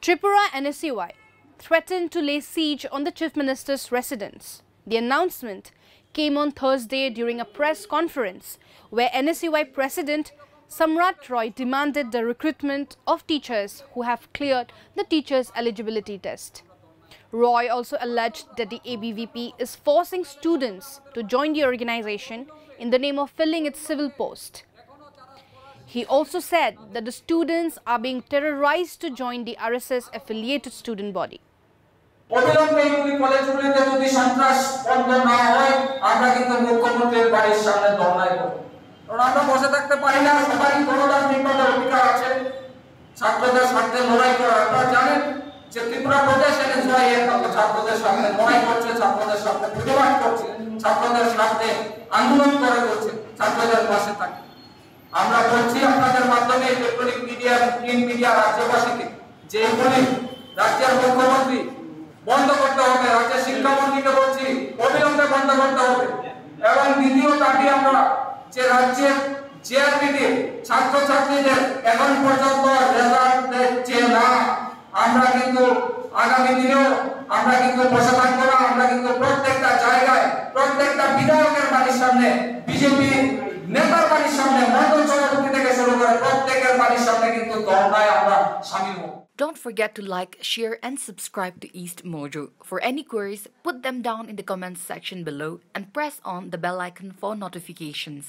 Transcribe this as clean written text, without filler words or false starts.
Tripura NSUI threatened to lay siege on the Chief Minister's residence. The announcement came on Thursday during a press conference where NSUI President Samrat Roy demanded the recruitment of teachers who have cleared the teachers' eligibility test. Roy also alleged that the ABVP is forcing students to join the organization in the name of filling its civil post. He also said that the students are being terrorized to join the RSS-affiliated student body. আমরা বলছি আপনাদের মাধ্যমে electronic media print media রাজ্যবাসীকে যে এগুলি রাজ্যের মুখ্যমন্ত্রী বন্ধ করতে হবে, রাজ্যের শিক্ষামন্ত্রীকে বলছি অবিলম্বে বন্ধ করতে হবে। এবং দ্বিতীয় দাবি আমরা যে রাজ্যের জিআরবিটি ছাত্রছাত্রীদের এখন পর্যন্ত রেজাল্ট দিচ্ছে না, আমরা কিন্তু আগামী দিনেও আমরা কিন্তু বসে থাকবো না। আমরা কিন্তু প্রত্যেকটা জায়গায় প্রত্যেকটা বিধায়কের বাড়ির সামনে বিজেপি নেতার বাড়ির সামনে মন্ডল সভাপতি থেকে শুরু করে প্রত্যেকের বাড়ির সামনে কিন্তু ধর্নায় আমরা শামিল হব। Don't forget to like, share and subscribe to East Mojo. For any queries, put them down in the comments section below and press on the bell icon for notifications.